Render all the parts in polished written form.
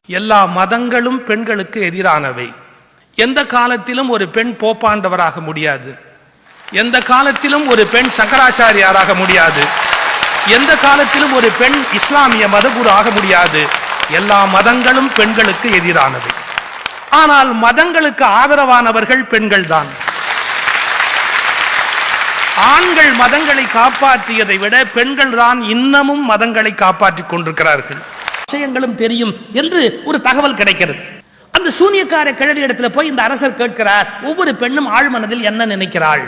எல்லா மதங்களும் பெண்களுக்கு எதிரானவை. எந்த காலத்திலும் ஒரு பெண் போப்பாண்டவராக முடியாது. எந்த காலத்திலும் ஒரு பெண் சங்கராச்சாரியாராக முடியாது. எந்த காலத்திலும் ஒரு பெண் இஸ்லாமிய மதகுரு ஆக முடியாது. எல்லா மதங்களும் பெண்களுக்கு எதிரானவை. ஆனால் மதங்களுக்கு ஆதரவானவர்கள் பெண்கள் தான். ஆண்கள் மதங்களை காப்பாற்றியதை விட பெண்கள் தான் இன்னமும் மதங்களை காப்பாற்றிக் கொண்டிருக்கிறார்கள். விஷயங்களும் தெரியும் என்று ஒரு தகவல் கிடைக்கிறது. அந்த சூனியக்கார கிழவி இடத்துல போய் இந்த அரசர் கேட்கிறார், ஒவ்வொரு பெண்ணும் ஆழ்மனதில் என்ன நினைக்கிறாள்?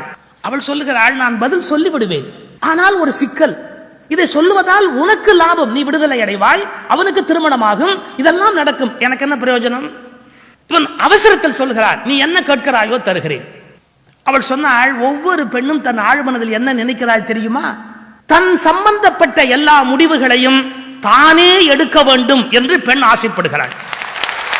அவள் சொல்லுகிறாள், நான் பதில் சொல்லிவிடுவேன், ஆனால் ஒரு சிக்கல். இதை சொல்லுவதால் உனக்கு லாபம், நீ விடுதலை அடைவாய், அவனுக்கு திருமணமாகும், இதெல்லாம் நடக்கும், எனக்கு என்ன பிரயோஜனம்? இவன் அவசரத்தில் சொல்லுகிறார், நீ என்ன கேட்கிறாயோ தருகிறேன். அவள் சொன்னாள், ஒவ்வொரு பெண்ணும் தன் ஆழ்மனதில் என்ன நினைக்கிறாள் தெரியுமா? தன் சம்பந்தப்பட்ட எல்லா முடிவுகளையும் தானே எடுக்க வேண்டும் என்று பெண் ஆசைப்படுகிறாள்.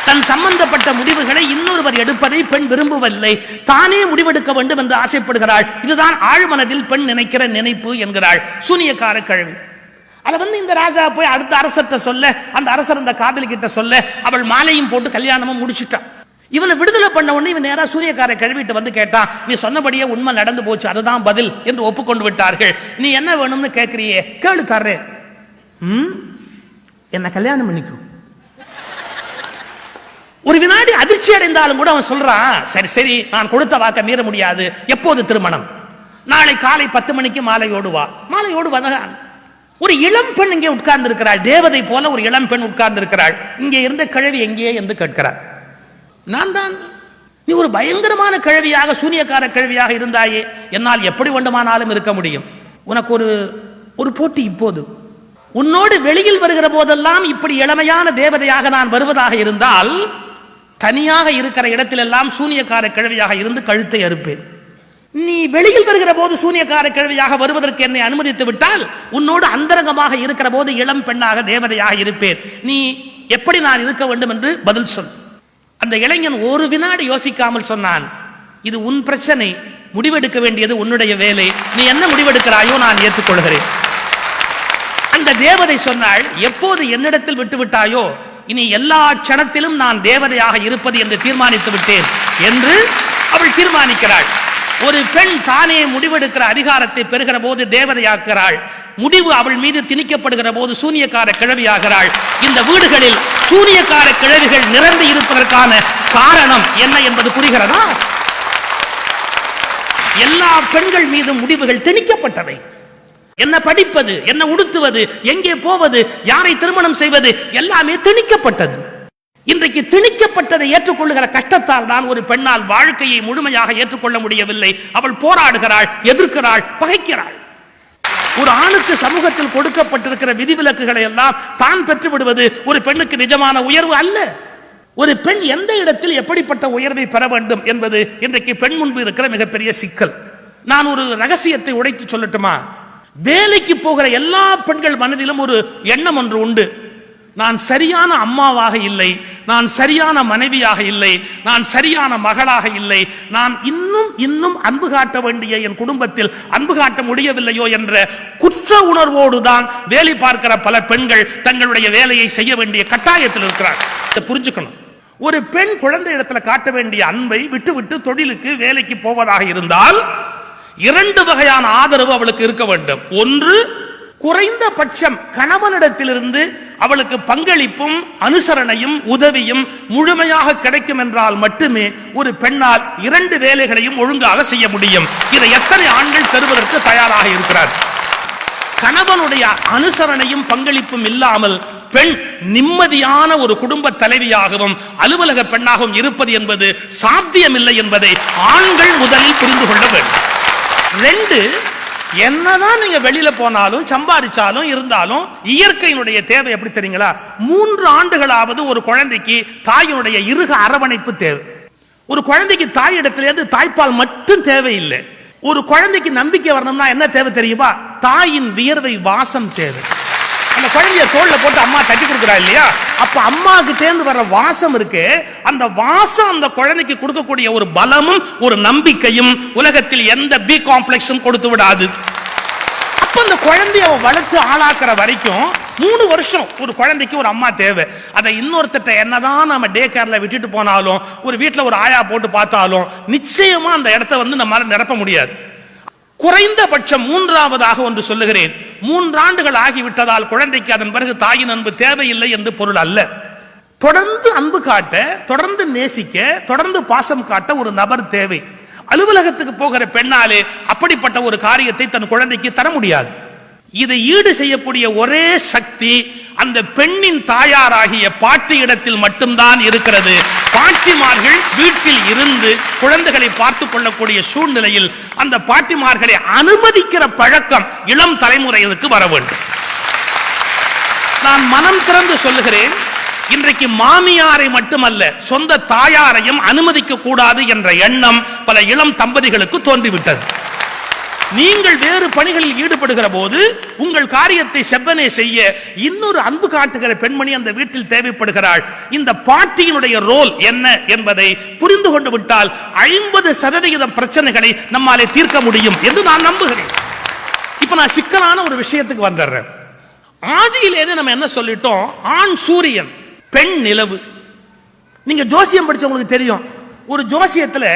தன் சம்பந்தப்பட்ட முடிவுகளை இன்னொருவர் எடுப்பதை பெண் விரும்பவில்லை, தானே முடிவெடுக்க வேண்டும் என்று ஆசைப்படுகிறாள். இதுதான் ஆழ்மனதில் பெண் நினைக்கிற நினைப்பு என்கிறாள் சூனியக்கார கிழவி. அதை இந்த ராஜா போய் அடுத்த அரசர்கிட்ட சொல்ல, அந்த அரசர் இந்த காதலி கிட்ட சொல்ல, அவள் மாலையும் போட்டு கல்யாணமும் முடிச்சுட்டான். இவனை விடுதலை பண்ண உடனே இவன் நேரா சூனியக்கார கிழவிட்டு வந்து கேட்டான், நீ சொன்னபடியே உண்மை நடந்து போச்சு, அதுதான் பதில் என்று ஒப்புக்கொண்டு விட்டார்கள். நீ என்ன வேணும்னு கேட்கிறியே, கேளு தர்றேன். என்ன கல்யாணம் பண்ணிக்கும். ஒரு வினாடி அதிர்ச்சி அடைந்தாலும் கூட அவன் சொல்றான், சரி சரி, நான் கொடுத்த வாக்க மீற முடியாது. எப்போது திருமணம்? நாளை காலை 10 மணிக்கு மாலையோடு வா. மாலையோடு வந்தான். ஒரு இளம் பெண் இங்கே உட்கார்ந்து இருக்கிறாள், தேவதை போல ஒரு இளம் பெண் உட்கார்ந்து இருக்கிறாள். இங்கே இருந்த கிழவி எங்கே என்று கேட்கிறார். நான் தான். நீ ஒரு பயங்கரமான கிழவியாக, சூனியக்கார கிழவியாக இருந்தாயே, என்னால் எப்படி வேண்டுமானாலும் இருக்க முடியும். உனக்கு ஒரு போட்டி. இப்போது உன்னோடு வெளியில் வருகிற போதெல்லாம் இப்படி இளமையான தேவதையாக நான் வருவதாக இருந்தால், தனியாக இருக்கிற இடத்திலெல்லாம் சூனியக்கார கிழவியாக இருந்து கழுத்தை அறுப்பேன். நீ வெளியில் வருகிற போது சூனியக்கார கிழவியாக வருவதற்கு என்னை அனுமதித்து விட்டால், உன்னோடு அந்தரங்கமாக இருக்கிற போது இளம் பெண்ணாக தேவதையாக இருப்பேன். நீ எப்படி நான் இருக்க வேண்டும் என்று பதில் சொல். அந்த இளைஞன் ஒரு வினாடி யோசிக்காமல் சொன்னான், இது உன் பிரச்சனை, முடிவெடுக்க வேண்டியது உன்னுடைய வேலை, நீ என்ன முடிவெடுக்கிறாயோ நான் ஏற்றுக்கொள்கிறேன். அந்த தேவதை சொன்னாள், எப்போது என்னிடத்தில் விட்டுவிட்டாயோ இனி எல்லா க்ஷணத்திலும் நான் தேவதையாக இருப்பது என்று தீர்மானித்து விட்டேன் என்று அவள் தீர்மானிக்கிறாள். ஒரு பெண் தானே முடிவெடுக்கிற அதிகாரத்தை பெறுகிற போது தேவதையாகிறாள். முடிவு அவள் மீது திணிக்கப்படுகிற போது சூனியக்கார கிழவியாகிறாள். இந்த வீடுகளில் சூனியக்கார கிழவிகள் நிரம்பி இருப்பதற்கான காரணம் என்ன என்பது புரிகிறதா? எல்லா பெண்கள் மீதும் முடிவுகள் திணிக்கப்பட்டவை. என்ன படிப்பது, என்ன உடுத்துவது, எங்கே போவது, யாரை திருமணம் செய்வது, எல்லாமே திணிக்கப்பட்டது. இன்றைக்கு திணிக்கப்பட்டதை ஏற்றுக்கொள்ளுகிற கஷ்டத்தால் தான் ஒரு பெண்ணால் வாழ்க்கையை முழுமையாக ஏற்றுக்கொள்ள முடியவில்லை. அவள் போராடுகிறாள், எதிர்க்கிறாள், பகைக்கிறாள். ஒரு ஆணுக்கு சமூகத்தில் கொடுக்கப்பட்டிருக்கிற விதிவிலக்குகளை எல்லாம் தான் பெற்று விடுவது ஒரு பெண்ணுக்கு நிஜமான உயர்வு அல்ல. ஒரு பெண் எந்த இடத்தில் எப்படிப்பட்ட உயர்வை பெற வேண்டும் என்பது இன்றைக்கு பெண் முன்பு இருக்கிற மிகப்பெரிய சிக்கல். நான் ஒரு ரகசியத்தை உடைத்து சொல்லட்டுமா? வேலைக்கு போகிற எல்லா பெண்கள் மனதிலும் ஒரு எண்ணம் ஒன்று உண்டு. நான் சரியான அம்மாவாக இல்லை, நான் சரியான மனைவியாக இல்லை, நான் சரியான மகளாக இல்லை, நான் இன்னும் அன்பு காட்ட வேண்டிய என் குடும்பத்தில் அன்பு காட்ட முடியவில்லையோ என்ற குற்ற உணர்வோடு தான் வேலை பார்க்கிற பல பெண்கள் தங்களுடைய வேலையை செய்ய வேண்டிய கட்டாயத்தில் இருக்கிறார். இதை புரிஞ்சுக்கணும். ஒரு பெண் குழந்தை இடத்துல காட்ட வேண்டிய அன்பை விட்டு தொழிலுக்கு வேலைக்கு போவதாக இருந்தால் 2 வகையான ஆதரவு அவளுக்கு இருக்க வேண்டும். ஒன்று, குறைந்தபட்சம் கணவனிடத்திலிருந்து அவளுக்கு பங்களிப்பும் அனுசரணையும் உதவியும் முழுமையாக கிடைக்கும் என்றால் மட்டுமே ஒரு பெண்ணால் 2 வேலைகளையும் ஒழுங்காக செய்ய முடியும். இதை எத்தனை ஆண்கள் பெறுவதற்கு தயாராக இருக்கிறார்? கணவனுடைய அனுசரணையும் பங்களிப்பும் இல்லாமல் பெண் நிம்மதியான ஒரு குடும்ப தலைவியாகவும் அலுவலக பெண்ணாகவும் இருப்பது என்பது சாத்தியமில்லை என்பதை ஆண்கள் முதலில் புரிந்து கொள்ள வேண்டும். 2, என்னதான் நீங்க வெளியில போனாலும் சம்பாதிச்சாலும் இருந்தாலும் இயற்கையினுடைய தேவை எப்படி தெரியுங்களா? 3 ஆண்டுகளாவது ஒரு குழந்தைக்கு தாயினுடைய இறுக அரவணைப்பு தேவை. ஒரு குழந்தைக்கு தாய் இடத்திலிருந்து தாய்ப்பால் மட்டும் தேவையில்லை. ஒரு குழந்தைக்கு நம்பிக்கை வரணும்னா என்ன தேவை தெரியுமா? தாயின் வியர்வை வாசம் தேவை. அந்த குழந்தைய தோல்ல போட்டு அம்மா தட்டி கொடுக்குறா இல்லையா, அப்ப அம்மாவுக்கு தேர்ந்து வர வாசம் இருக்கு. அந்த வாசம் அந்த குழந்தைக்கு கொடுக்கக்கூடிய ஒரு பலமும் ஒரு நம்பிக்கையும் உலகத்தில் எந்த பி காம்ப்ளெக்ஸும் கொடுத்து விடாது. அப்ப அந்த குழந்தைய வளர்த்து ஆளாக்குற வரைக்கும் 3 வருஷம் ஒரு குழந்தைக்கு ஒரு அம்மா தேவை. அதை இன்னொருத்தட்ட என்னதான் நம்ம டே கேர்ல விட்டுட்டு போனாலும், ஒரு வீட்டுல ஒரு ஆயா போட்டு பார்த்தாலும் நிச்சயமா அந்த இடத்தை நம்மால நிரப்ப முடியாது. குறைந்தபட்சம் 3ஆவதாக ஒன்று சொல்லுகிறேன். 3 ஆண்டுகள் ஆகிவிட்டதால் குழந்தைக்கு அதன் பிறகு தாயின் அன்பு தேவையில்லை என்று பொருள் அல்ல. தொடர்ந்து அன்பு காட்ட, தொடர்ந்து நேசிக்க, தொடர்ந்து பாசம் காட்ட ஒரு நபர் தேவை. அலுவலகத்துக்கு போகிற பெண்ணாலே அப்படிப்பட்ட ஒரு காரியத்தை தன் குழந்தைக்கு தர முடியாது. இதை ஈடு செய்யக்கூடிய ஒரே சக்தி அந்த பெண்ணின் தாயாராகிய பாட்டி இடத்தில் மட்டும்தான் இருக்கிறது. பாட்டிமார்கள் வீட்டில் இருந்து குழந்தைகளை பார்த்துக் கொள்ளக்கூடிய சூழ்நிலையில் அந்த பாட்டிமார்களை அனுமதிக்கிற பழக்கம் இளம் தலைமுறையினருக்கு வர வேண்டும். நான் மனம் திறந்து சொல்லுகிறேன், இன்றைக்கு மாமியாரை மட்டுமல்ல சொந்த தாயாரையும் அனுமதிக்க கூடாது என்ற எண்ணம் பல இளம் தம்பதிகளுக்கு தோன்றிவிட்டது. நீங்கள் வேறு பணிகளில் ஈடுபடுகிற போது உங்கள் காரியத்தை செவ்வனே செய்ய இன்னொரு அன்பு காட்டுகிற பெண்மணி அந்த வீட்டில் தேவைப்படுகிறாள். இந்த பாட்டியினுடைய ரோல் என்ன என்பதை புரிந்து கொண்டு விட்டால் 50% பிரச்சனைகளை நம்மாலே தீர்க்க முடியும் என்று நான் நம்புகிறேன். இப்ப நான் சிக்கலான ஒரு விஷயத்துக்கு வந்துடுறேன். ஆதியிலேயே நம்ம என்ன சொல்லிட்டோம்? ஆண் சூரியன், பெண் நிலவு. நீங்க ஜோசியம் படிச்சவங்களுக்கு தெரியும், ஒரு ஜோசியத்துல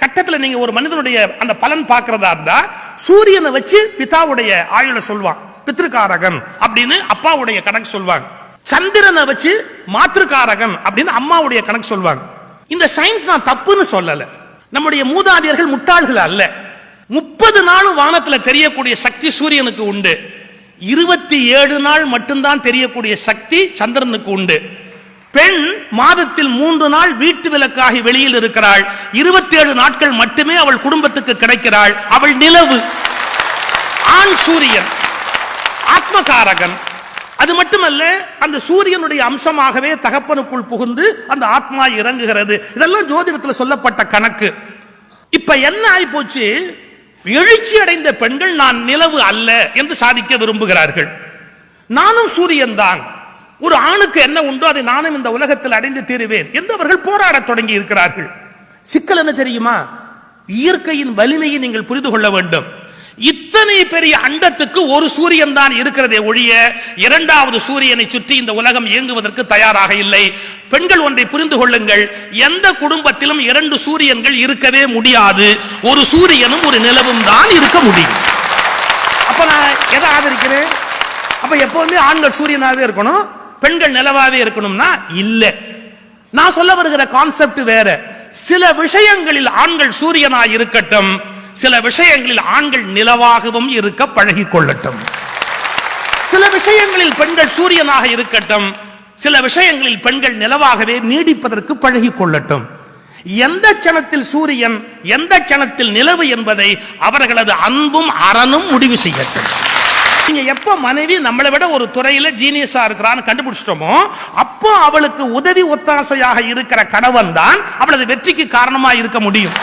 கட்டத்துல நீங்க ஒரு மனிதனுடைய அந்த பலன் பார்க்கிறதா இருந்தா சூரியனை வச்சு பிதாவுடைய ஆயுள சொல்வான், பித்ருகாரகன் அப்படின்னு அப்பாவுடைய கணக்கு சொல்வாங்க. சந்திரனை வச்சு மாத்ருகாரகன் அப்படின்னு அம்மாவுடைய கணக்கு சொல்வாங்க. இந்த சயின்ஸ் நான் தப்புன்னு சொல்லல, நம்முடைய மூதாதையர்கள் முட்டாள்கள் அல்ல. 30 நாள் வானத்துல தெரியக்கூடிய சக்தி சூரியனுக்கு உண்டு. 27 நாள் மட்டும்தான் தெரியக்கூடிய சக்தி சந்திரனுக்கு உண்டு. பெண் மாதத்தில் 3 நாள் வீட்டு விலக்காகி வெளியில் இருக்கிறாள். 27 நாட்கள் மட்டுமே அவள் குடும்பத்துக்கு கிடைக்கிறாள். அவள் நிலவு. ஆண் சூரியன் ஆத்மகாரகன். அது மட்டுமல்ல, அந்த சூரியனுடைய அம்சமாகவே தகப்பனுக்குள் புகுந்து அந்த ஆத்மா இறங்குகிறது. இதெல்லாம் ஜோதிடத்தில் சொல்லப்பட்ட கணக்கு. இப்ப என்ன ஆகி போச்சு? எழுச்சி அடைந்த பெண்கள் நான் நிலவு அல்ல என்று சாதிக்க விரும்புகிறார்கள். நானும் சூரியன் தான், ஒரு ஆணுக்கு என்ன உண்டோ அதை நானும் இந்த உலகத்தில் அடைந்து தீருவேன் என்று அவர்கள் போராட தொடங்கி இருக்கிறார்கள். சிக்கல் என்ன தெரியுமா? இயற்கையின் வலிமையை நீங்கள் புரிந்து கொள்ள வேண்டும். இத்தனை பெரிய அண்டத்துக்கு ஒரு சூரியன் தான் இருக்கிறதே ஒழிய 2வது சூரியனை சுற்றி இந்த உலகம் இயங்குவதற்கு தயாராக இல்லை. பெண்கள் ஒன்றை புரிந்து கொள்ளுங்கள், எந்த குடும்பத்திலும் 2 சூரியன்கள் இருக்கவே முடியாது. ஒரு சூரியனும் ஒரு நிலவும் தான் இருக்க முடியும். அப்ப நான் எதை ஆதரிக்கிறேன்? அப்ப எப்பவுமே ஆண்கள் சூரியனாவே இருக்கணும், பெண்கள் நிலவாவே இருக்கணும்னா இல்ல. நான் சொல்ல வருகிற கான்செப்ட் வேற. சில விஷயங்களில் ஆண்கள் சூரியனாய் இருக்கட்டும், சில விஷயங்களில் ஆண்கள் நிலவாகவும் இருக்க பழகிக் கொள்ளட்டும். சில விஷயங்களில் பெண்கள் சூரியனாக இருக்கட்டும், சில விஷயங்களில் பெண்கள் நிலவாகவே நீடிப்பதற்கு பழகிக் கொள்ளட்டும். எந்த கணத்தில் சூரியன், எந்த கணத்தில் நிலவு என்பதை அவர்களது அன்பும் அறனும் முடிவு செய்யட்டும். நீங்க எப்ப மனைவி நம்மளை விட ஒரு துறையில ஜீனியஸா இருக்கிறான்னு கண்டுபிடிச்சிட்டோமோ, அப்போ அவளுக்கு உதவி ஒத்தாசையாக இருக்கிற கணவன் தான் அவளது வெற்றிக்கு காரணமா இருக்க முடியும்.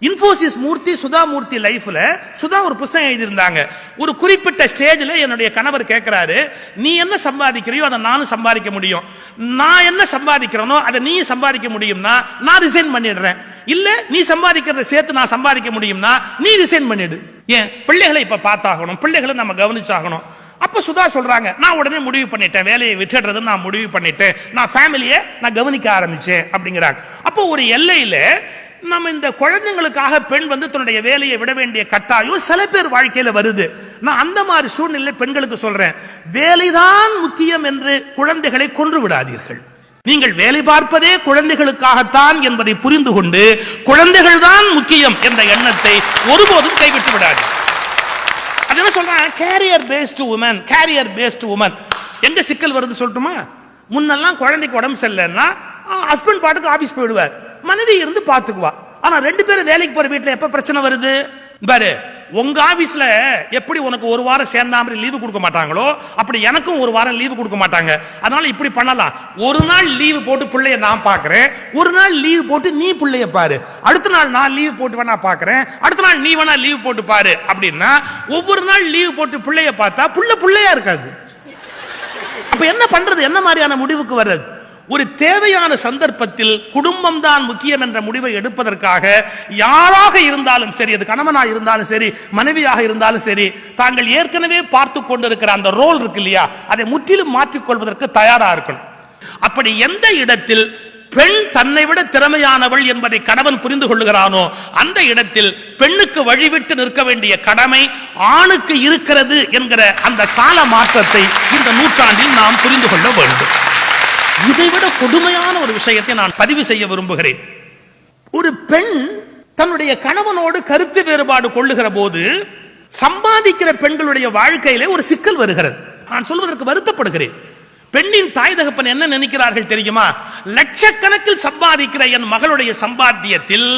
இன்ஃபோசிஸ் மூர்த்தி, சுதா மூர்த்தி லைஃப்ல சுதா ஒரு புத்தகம் எழுதியிருந்தாங்க. ஒரு குறிப்பிட்ட ஸ்டேஜ்ல என்னுடைய கணவர் கேட்கிறாரு, நீ என்ன சம்பாதிக்கிறியோ அதை நானும் சம்பாதிக்க முடியும், நான் என்ன சம்பாதிக்கிறேனோ அதை நீ சம்பாதிக்க முடியும்னா நான் ரிசைன் பண்ணிடுறேன், இல்ல நீ சம்பாதிக்கிறத சேர்த்து நான் சம்பாதிக்க முடியும்னா நீ ரிசைன் பண்ணிடு. ஏன்? பிள்ளைகளை இப்ப பார்த்தாகணும், பிள்ளைகளை நம்ம கவனிச்சாகணும். அப்ப சுதா சொல்றாங்க, நான் உடனே முடிவு பண்ணிட்டேன், வேலையை விட்டுறது நான் முடிவு பண்ணிட்டேன், நான் ஃபேமிலியை நான் கவனிக்க ஆரம்பிச்சேன் அப்படிங்கிறாங்க. அப்போ ஒரு எல்லையில நம்ம இந்த குழந்தைங்களுக்காக பெண் தன்னுடைய வேலையை விட வேண்டிய கட்டாயம் சில பேர் வாழ்க்கையில வருது. நான் அந்த மாதிரி சூழ்நிலை பெண்களுக்கு சொல்றேன், வேலைதான் முக்கியம் என்று குழந்தைகளை கொன்று விடாதீர்கள். நீங்கள் வேலை பார்ப்பதே குழந்தைகளுக்காகத்தான் என்பதை புரிந்து கொண்டு குழந்தைகள் தான் முக்கியம் என்ற எண்ணத்தை ஒருபோதும் கைவிட்டு விடாது. அது என்ன சொல்றேன்? Career based woman, career based woman. எங்க சிக்கல் வருது சொல்லட்டுமா? முன்னெல்லாம் குழந்தைக்கு உடம்பு சரியில்லைன்னா ஹஸ்பண்ட் பாட்டுக்கு ஆபீஸ் போயிடுவார், மனைவி இருந்து பாத்துக்குவா. ஆனா 2 பேரும் வேலைக்கு போற வீட்டுல எப்ப பிரச்சனை வருது பாரு? உங்க ஆபீஸ்ல எப்படி உனக்கு ஒரு வாரம் சேர்ந்தாம லீவு கொடுக்க மாட்டாங்களோ அப்படி எனக்கும் ஒரு வாரம் லீவு கொடுக்க மாட்டாங்க. அதனால இப்படி பண்ணலாம், ஒரு நாள் லீவு போட்டு பிள்ளைய நான் பாக்குறேன், ஒரு நாள் லீவு போட்டு நீ பிள்ளைய பாரு, அடுத்த நாள் நான் லீவு போட்டு வேணா பாக்குறேன், அடுத்த நாள் நீ வேணா லீவு போட்டு பாரு. அப்படின்னா ஒவ்வொரு நாள் லீவு போட்டு பிள்ளைய பார்த்தா பிள்ளையா இருக்காது. அப்ப என்ன பண்றது? என்ன மாதிரியான முடிவுக்கு வர்றது? ஒரு தேவையான சந்தர்ப்பத்தில் குடும்பம் தான் முக்கியம் என்ற முடிவை எடுப்பதற்காக யாராக இருந்தாலும் சரி, அது கணவனாக இருந்தாலும் சரி, மனைவியாக இருந்தாலும் சரி, தாங்கள் ஏற்கனவே பார்த்து கொண்டிருக்கிற அந்த ரோல் இருக்கு இல்லையா, அதை முற்றிலும் மாற்றிக்கொள்வதற்கு தயாரா இருக்கணும். அப்படி எந்த இடத்தில் பெண் தன்னை விட திறமையானவள் என்பதை கணவன் புரிந்து கொள்ளுகிறானோ அந்த இடத்தில் பெண்ணுக்கு வழிவிட்டு நிற்க வேண்டிய கடமை ஆணுக்கு இருக்கிறது என்கிற அந்த கால மாற்றத்தை இந்த நூற்றாண்டில் நாம் புரிந்து கொள்ள வேண்டும். இதைவிட கொடுமையான ஒரு விஷயத்தை நான் பதிவு செய்ய விரும்புகிறேன். ஒரு பெண் தன்னுடைய கணவனோடு கருத்து வேறுபாடு கொள்ளுகிற போது சம்பாதிக்கிற பெண்களுடைய வாழ்க்கையிலே ஒரு சிக்கல் வருகிறது. நான் சொல்வதற்கு வருத்தப்படுகிறேன். பெண்ணின் தாய் தகப்பன் என்ன நினைக்கிறார்கள் தெரியுமா? லட்சக்கணக்கில் சம்பாதிக்கிற என் மகளுடைய சம்பாத்தியத்தில்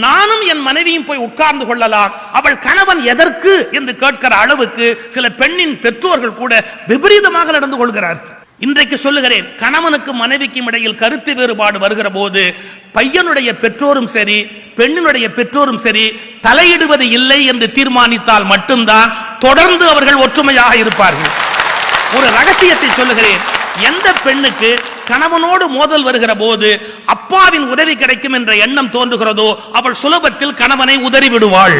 நானும் என் மனைவியும் போய் உட்கார்ந்து கொள்ளலாம், அவள் கணவன் எதற்கு என்று கேட்கிற அளவுக்கு சில பெண்ணின் பெற்றோர்கள் கூட விபரீதமாக நடந்து கொள்கிறார். இன்றைக்கு சொல்லுகிறேன், கணவனுக்கு மனைவிக்கும் இடையில் கருத்து வேறுபாடு வருகிற போது பையனுடைய பெற்றோரும் சரி, பெண்ணினுடைய பெற்றோரும் சரி, தலையிடுவது இல்லை என்று தீர்மானித்தால் மட்டும்தான் தொடர்ந்து அவர்கள் ஒற்றுமையாக இருப்பார்கள். ஒரு ரகசியத்தை சொல்லுகிறேன், எந்த பெண்ணுக்கு கணவனோடு மோதல் வருகிற போது அப்பாவின் உதவி கிடைக்கும் என்ற எண்ணம் தோன்றுகிறதோ அவள் சுலபத்தில் கணவனை உதறிவிடுவாள்.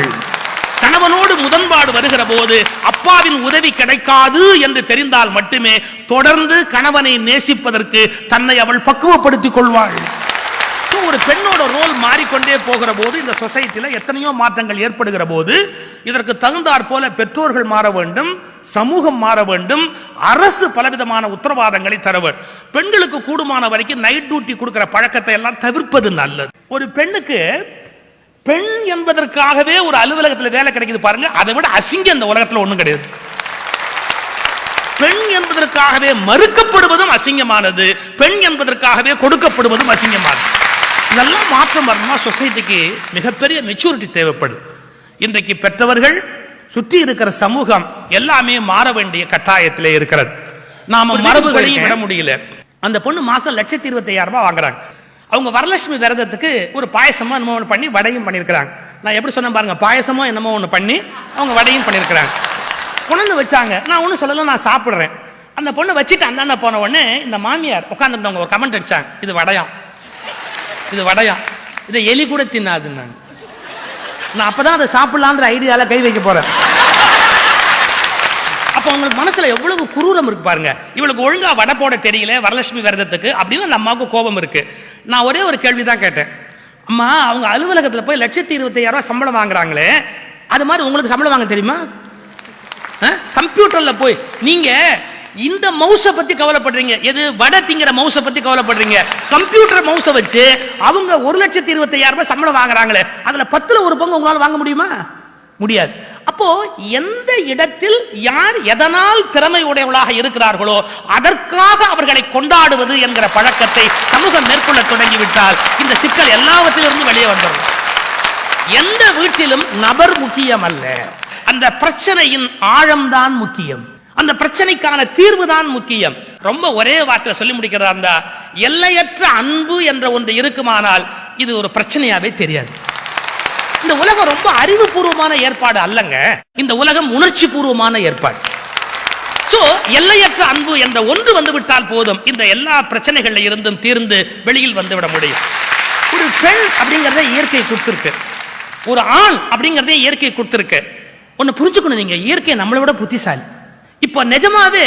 கணவனோடு முதன்பாடு வருகிற போது அப்பாவின் உதவி கிடைக்காது என்று தெரிந்தால் மட்டுமே தொடர்ந்து கணவனை நேசிப்பதற்கு தன்னை அவள் பக்குவப்படுத்திக் கொள்வாள். ஒரு பெண்ணோட ரோல் மாறிக்கொண்டே போகிற போது இந்த சொசைட்டில எத்தனையோ மாற்றங்கள் ஏற்படுகிற போது இதற்கு தகுந்தாற் போல பெற்றோர்கள் மாற வேண்டும், சமூகம் மாற வேண்டும், அரசு பலவிதமான உத்தரவாதங்களை தர வேண்டும். பெண்களுக்கு கூடுமான வரைக்கும் நைட் டியூட்டி கொடுக்கிற பழக்கத்தை எல்லாம் தவிர்ப்பது நல்லது. ஒரு பெண்ணுக்கு பெண் என்பதற்காகவே ஒரு அலுவலகத்தில் வேலை கிடைக்குது பாருங்க, அதை விட அசிங்கம் இந்த உலகத்தில் ஒண்ணும் கிடையாது. பெண் என்பதற்காகவே மறுக்கப்படுவதும் அசிங்கமானது, பெண் என்பதற்காகவே கொடுக்கப்படுவதும் அசிங்கமானது. இதெல்லாம் மாற்றம் வரணும்னா சொசைட்டிக்கு மிகப்பெரிய மெச்சூரிட்டி தேவைப்படும். இன்றைக்கு பெற்றவர்கள், சுற்றி இருக்கிற சமூகம் எல்லாமே மாற வேண்டிய கட்டாயத்திலே இருக்கிறது. நாம மரபுகளையும் விட முடியல. அந்த பொண்ணு மாசம் 1,25,000 வாங்குறாங்க. அவங்க வரலட்சுமி விரதத்துக்கு ஒரு பாயசமோ என்னமோ ஒன்று பண்ணி வடையும் பண்ணியிருக்கிறாங்க. நான் எப்படி சொன்னேன் பாருங்க, பாயசமோ என்னமோ ஒன்று பண்ணி அவங்க வடையும் பண்ணியிருக்கிறாங்க. கொண்டு வச்சாங்க, நான் ஒன்றும் சொல்லல, நான் சாப்பிட்றேன். அந்த பொண்ணு வச்சுட்டு அந்தாண்ட போன உடனே இந்த மாமியார் உட்காந்துருந்தவங்க ஒரு கமெண்ட் அடிச்சாங்க, இது வடையாம், இது வடையாம், இதை எலி கூட தின்னாதுன்னாங்க. நான் அப்பதான் அதை சாப்பிடலான்ற ஐடியால கை வைக்க போறேன். அப்ப உங்களுக்கு மனசுல எவ்வளவு குரூரம் இருக்கு பாருங்க. இவளுக்கு ஒழுங்கா வடை போட தெரியல வரலட்சுமி விரதத்துக்கு அப்படின்னு அந்த அம்மாவுக்கு கோபம் இருக்கு. நான் ஒரே ஒரு கேள்விதான் கேட்டேன், அம்மா அவங்க அலுவலகத்துல போய் 1,25,000 சம்பளம் வாங்குறாங்களே, அது மாதிரி உங்களுக்கு சம்பளம் வாங்க தெரியுமா? கம்ப்யூட்டர்ல போய் நீங்க இந்த மவுஸை பத்தி கவலைப்படுறீங்க, எது வடை திங்கிற மவுஸை பத்தி கவலைப்படுறீங்க. கம்ப்யூட்டர் மவுஸை வச்சு அவங்க 1,25,000 சம்பளம் வாங்குறாங்களே, அதுல 10ல் 1 பங்கு உங்களால வாங்க முடியுமா? முடியாது. அப்போ எந்த இடத்தில் யார் எதனால் திறமை உடையவளாக இருக்கிறார்களோ அதற்காக அவர்களை கொண்டாடுவது என்கிற பழக்கத்தை சமூகம் மேற்கொள்ள தொடங்கிவிட்டால் இந்த சிக்கல் எல்லாவற்றிலிருந்து வெளியே வந்துடும். எந்த வீட்டிலும் நபர் முக்கியம் அல்ல, அந்த பிரச்சனையின் ஆழம்தான் முக்கியம், அந்த பிரச்சனைக்கான தீர்வு தான் முக்கியம். ரொம்ப ஒரே வார்த்தை சொல்லி முடிக்கிறதா இருந்தா, எல்லையற்ற அன்பு என்ற ஒன்று இருக்குமானால் இது ஒரு பிரச்சனையாவே தெரியாது. இந்த உலகம் ரொம்ப அறிவுபூர்வமான ஏற்பாடு அல்லங்க, இந்த உலகம் உணர்ச்சி பூர்வமான ஏற்பாடு. சோ எல்லையற்ற அன்பு என்ற ஒன்று வந்து விட்டால் போதும், இந்த எல்லா பிரச்சனைகள்ல இருந்தும் தீர்ந்து வெளியில் வந்துவிட முடியும். ஒரு பெண் அப்படிங்கறத இயற்கை கொடுத்திருக்கு, ஒரு ஆண் அப்படிங்கறத இயற்கை கொடுத்திருக்கு. ஒன்னு புரிஞ்சுக்கணும், நீங்க இயற்கை நம்மளை விட புத்திசாலி. இப்ப நிஜமாவே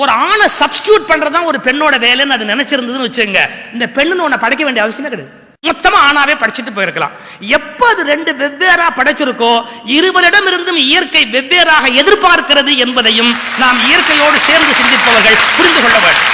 ஒரு ஆணை சப்ஸ்டிடியூட் பண்றதுதான் ஒரு பெண்ணோட வேலைன்னு அது நினைச்சிருந்ததுன்னு வச்சுங்க, இந்த பெண்ணுன்னு ஒன்ன படைக்க வேண்டிய அவசியமே கிடையாது, மொத்தமா ஆணாவே படிச்சுட்டு போயிருக்கலாம். எப்ப அது 2 வெவ்வேறா படைச்சிருக்கோ, இருவரிடம் இருந்தும் இயற்கை வெவ்வேறாக எதிர்பார்க்கிறது என்பதையும் நாம் இயற்கையோடு சேர்ந்து சிந்திப்பவர்கள் புரிந்து கொள்ள வேண்டும்.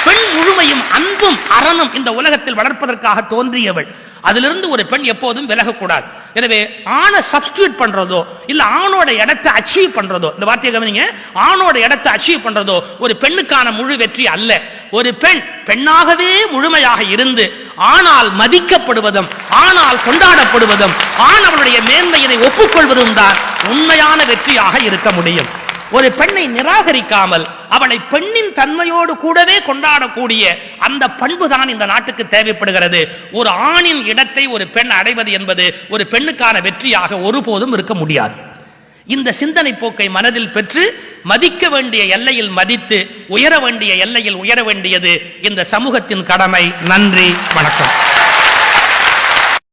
பெண் முழுமையும் அன்பும் அறனும் இந்த உலகத்தில் வளர்ப்பதற்காக தோன்றியவள். அதிலிருந்து ஒரு பெண் எப்போதும் விலகக்கூடாது. எனவே ஆணை சப்ஸ்டிடியூட் பண்றதோ இல்ல ஆணோட இடத்தை அச்சீவ் பண்றதோ, இந்த வார்த்தையை கவனிங்க, ஆணோட இடத்தை அச்சீவ் பண்றதோ ஒரு பெண்ணுக்கான முழு வெற்றி அல்ல. ஒரு பெண் பெண்ணாகவே முழுமையாக இருந்து ஆனால் மதிக்கப்படுவதும் ஆனால் கொண்டாடப்படுவதும் ஆண் அவளுடைய மேன்மையினை ஒப்புக்கொள்வதும் தான் உண்மையான வெற்றியாக இருக்க முடியும். ஒரு பெண்ணை நிராகரிக்காமல் அவளை பெண்ணின் தன்மையோடு கூடவே கொண்டாடக்கூடிய அந்த பண்பு தான் இந்த நாட்டுக்கு தேவைப்படுகிறது. ஒரு ஆணின் இடத்தை ஒரு பெண் அடைவது என்பது ஒரு பெண்ணுக்கான வெற்றியாக ஒருபோதும் இருக்க முடியாது. இந்த சிந்தனை போக்கை மனதில் பெற்று மதிக்க வேண்டிய எல்லையில் மதித்து உயர வேண்டிய எல்லையில் உயர வேண்டியது இந்த சமூகத்தின் கடமை. நன்றி, வணக்கம்.